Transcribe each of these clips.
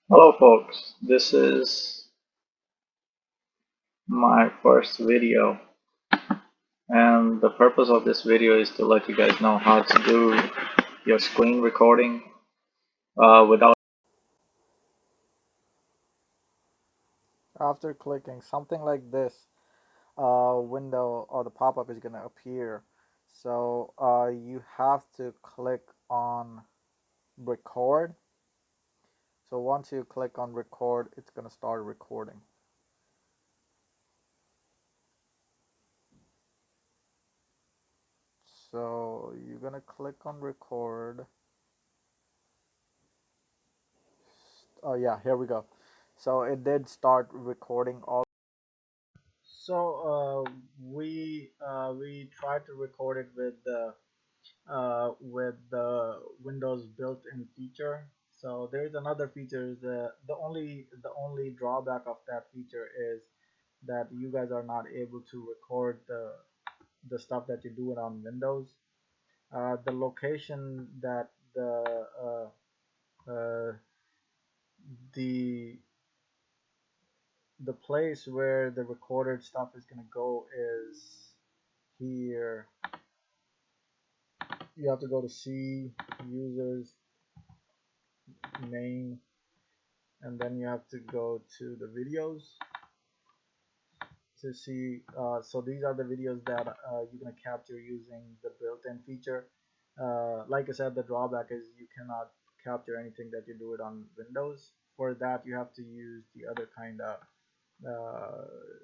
Hello folks, this is my first video and the purpose of this video is to let you guys know how to do your screen recording without. After clicking something like this, window or the pop-up is going to appear. So you have to click on record. So once you click on record, it's going to start recording. So you're going to click on record. Oh yeah, here we go. So it did start recording all. So we tried to record it with the Windows built-in feature. So there is another feature. The only drawback of that feature is that you guys are not able to record the stuff that you do it on Windows. The location that uh, the the place where the recorded stuff is gonna go is here. You have to go to C, users, main, and then you have to go to the videos to see. So these are the videos that you're going to capture using the built-in feature. Like I said, the drawback is you cannot capture anything that you do it on Windows. For that, you have to use the other kind of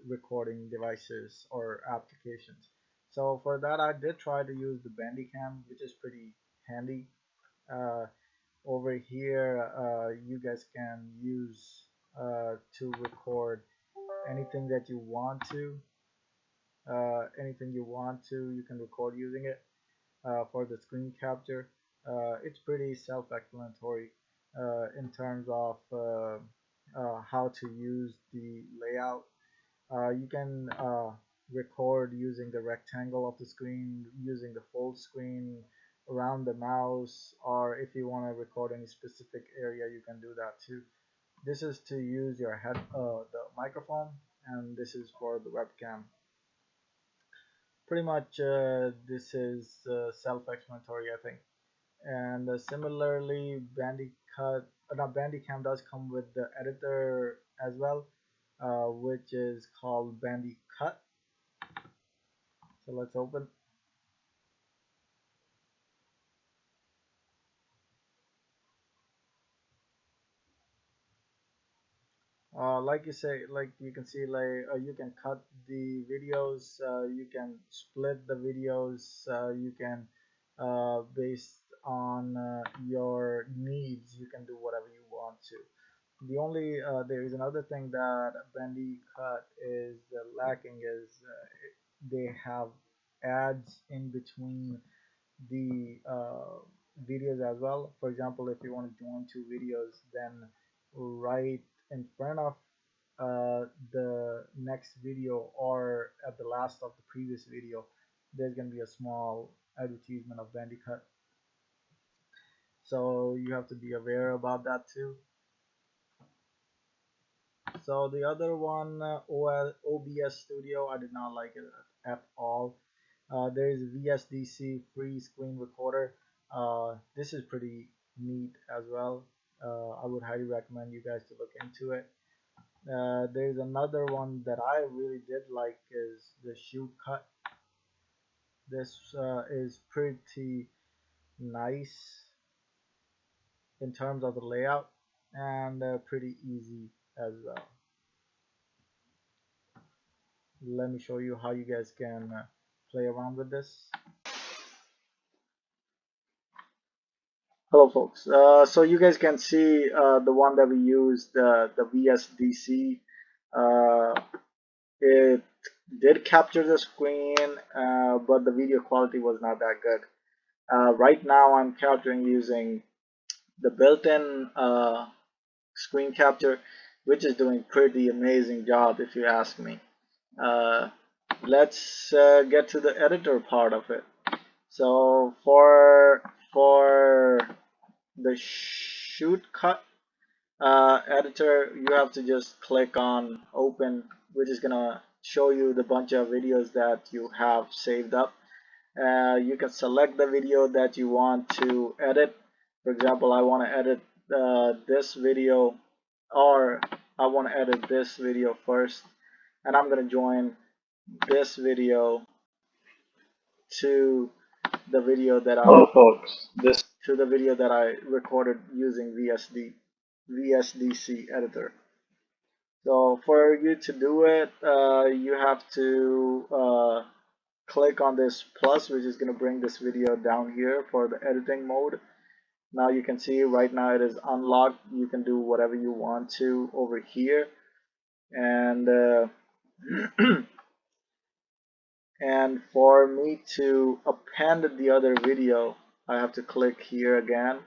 recording devices or applications. So for that, I did try to use the bandicam, which is pretty handy. uh, Over here, you guys can use to record anything that you want to. Anything you want to, you can record using it. For the screen capture, it's pretty self-explanatory in terms of how to use the layout. You can record using the rectangle of the screen, using the full screen, around the mouse, or if you want to record any specific area, you can do that too. This is to use your the microphone, and this is for the webcam. Pretty much, this is self-explanatory, I think. And similarly, Bandicam does come with the editor as well, which is called BandiCut. So let's open. Like you say, like you can see, like you can cut the videos, you can split the videos, you can based on your needs, you can do whatever you want to. The only there is another thing that BandiCut is lacking is they have ads in between the videos as well. For example, if you want to join two videos, then right in front of the next video or at the last of the previous video, there's going to be a small advertisement of BandiCut. So you have to be aware about that too. So the other one, OBS Studio, I did not like it at all. There is Vsdc free screen recorder. This is pretty neat as well. I would highly recommend you guys to look into it. There's another one that I really did like is the Shotcut. This is pretty nice in terms of the layout and pretty easy as well. Let me show you how you guys can play around with this. Hello folks, so you guys can see the one that we used, the VSDC. uh, it did capture the screen, but the video quality was not that good. Right now I'm capturing using the built-in screen capture, which is doing pretty amazing job if you ask me. uh, let's get to the editor part of it. So for the shoot cut, editor, you have to just click on open, which is gonna show you the bunch of videos that you have saved up. You can select the video that you want to edit. For example, I want to edit this video, or I want to edit this video first, and I'm going to join this video to the video that Hello folks, this I recorded using VSDC editor. So for you to do it, you have to click on this plus, which is going to bring this video down here for the editing mode. Now you can see right now it is unlocked. You can do whatever you want to over here, and and for me to append the other video, I have to click here again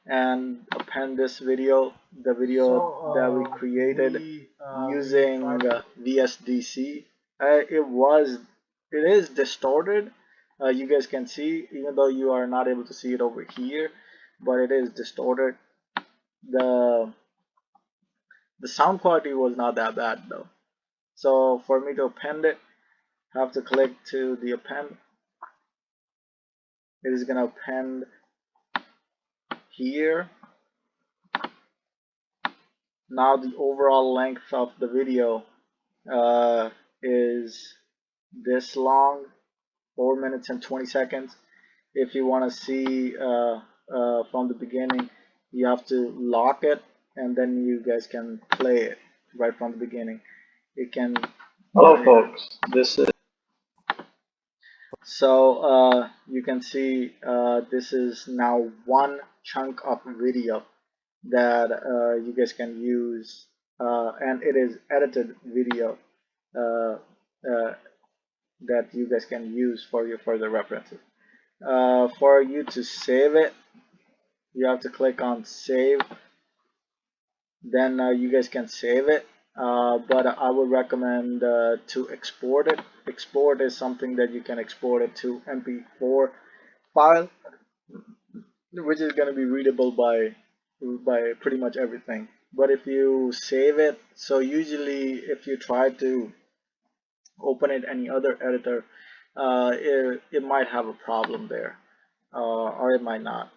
and append this video, the video that we created using VSDC. It is distorted. You guys can see, even though you are not able to see it over here, but it is distorted. The sound quality was not that bad though. So for me to append it, I have to click to the append. It is gonna append here. Now the overall length of the video is this long, 4 minutes and 20 seconds. If you want to see from the beginning, you have to lock it, and then you guys can play it right from the beginning. It can. hello folks, this is So you can see this is now one chunk of video that you guys can use, and it is edited video uh, uh, that you guys can use for your further references. For you to save it, you have to click on save. Then you guys can save it, but I would recommend to export it. Export is something that you can export it to MP4 file, which is going to be readable by pretty much everything. But if you save it, so usually if you try to open it any other editor, it might have a problem there, or it might not.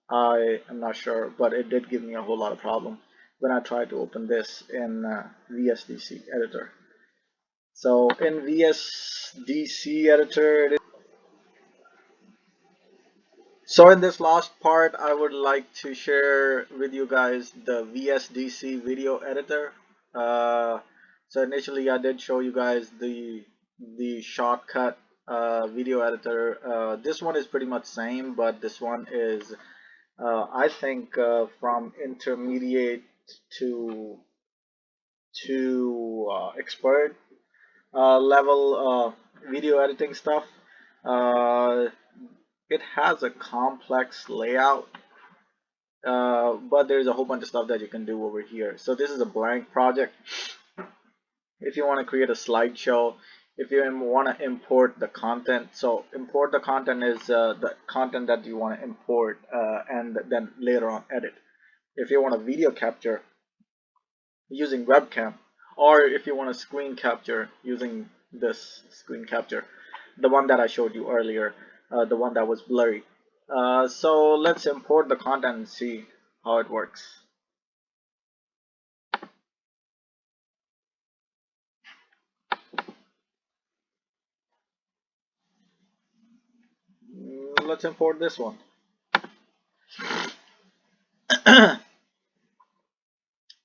I am not sure, but it did give me a whole lot of problem when I tried to open this in VSDC editor. So in VSDC editor, so in this last part, I would like to share with you guys the VSDC video editor. So initially, I did show you guys the Shotcut video editor. This one is pretty much same, but this one is I think from intermediate to expert level video editing stuff. Uh, it has a complex layout, but there's a whole bunch of stuff that you can do over here. So this is a blank project. If you want to create a slideshow, if you want to import the content, so import the content is the content that you want to import and then later on edit. If you want a video capture using webcam, or if you want to screen capture using this screen capture, the one that I showed you earlier, the one that was blurry. So let's import the content and see how it works. Let's import this one.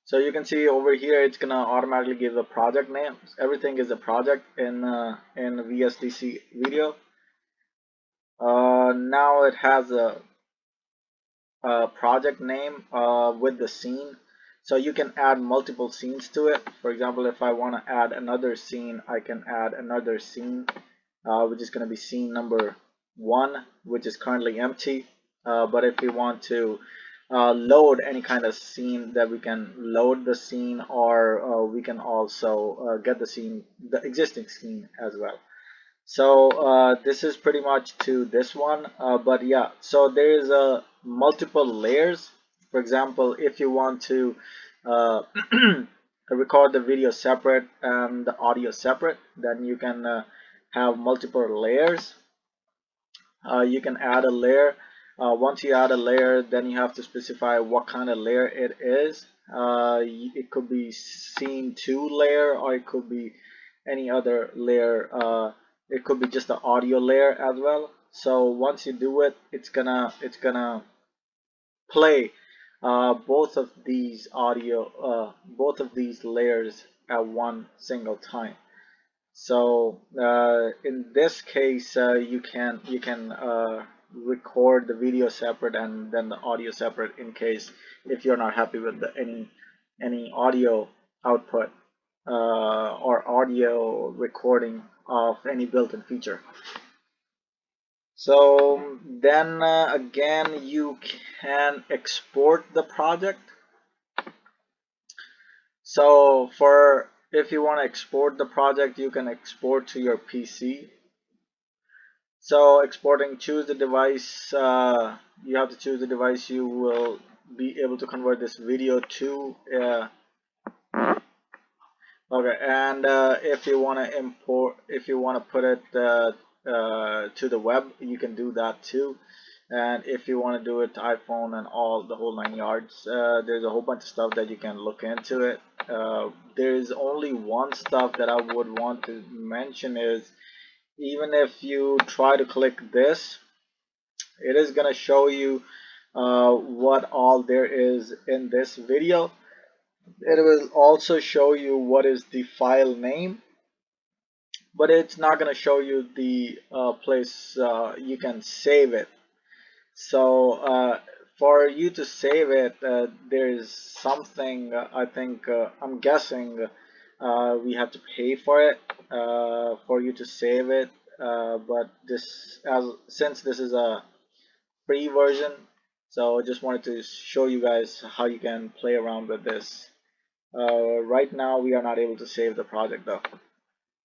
So you can see over here, it's gonna automatically give a project name. Everything is a project in VSDC video. Now it has a project name with the scene, so you can add multiple scenes to it. For example, if I want to add another scene, I can add another scene, which is going to be scene number 1, which is currently empty. But if we want to load any kind of scene, that we can load the scene, or we can also get the existing scene as well. So this is pretty much to this one, but yeah, so there is a multiple layers For example, if you want to uh, record the video separate and the audio separate, then you can have multiple layers. You can add a layer. Once you add a layer, then you have to specify what kind of layer it is. It could be scene 2 layer, or it could be any other layer. It could be just the audio layer as well. So once you do it, it's gonna play both of these layers at one single time. So in this case, you can record the video separate and then the audio separate, in case if you're not happy with any audio output or audio recording of any built-in feature. So then again, you can export the project. So if you want to export the project, you can export to your PC. So exporting, choose the device. You have to choose the device you will be able to convert this video to. Okay, and if you want to import, if you want to put it to the web, you can do that too. And if you want to do it to iPhone and all the whole 9 yards, there's a whole bunch of stuff that you can look into it. There's only one stuff that I would want to mention is, even if you try to click this, it is going to show you what all there is in this video. It will also show you what is the file name, but it's not going to show you the place you can save it. So for you to save it, there is something, I think, I'm guessing we have to pay for it for you to save it. But since this is a free version, so I just wanted to show you guys how you can play around with this. Right now we are not able to save the project though.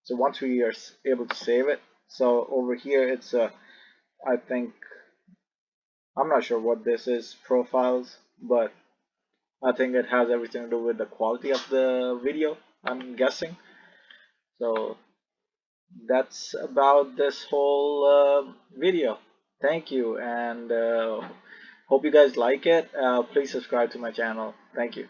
So once we are able to save it, so over here it's I think, I'm not sure what this is, profiles, but I think it has everything to do with the quality of the video, I'm guessing. So that's about this whole video. Thank you, and hope you guys like it. Please subscribe to my channel. Thank you.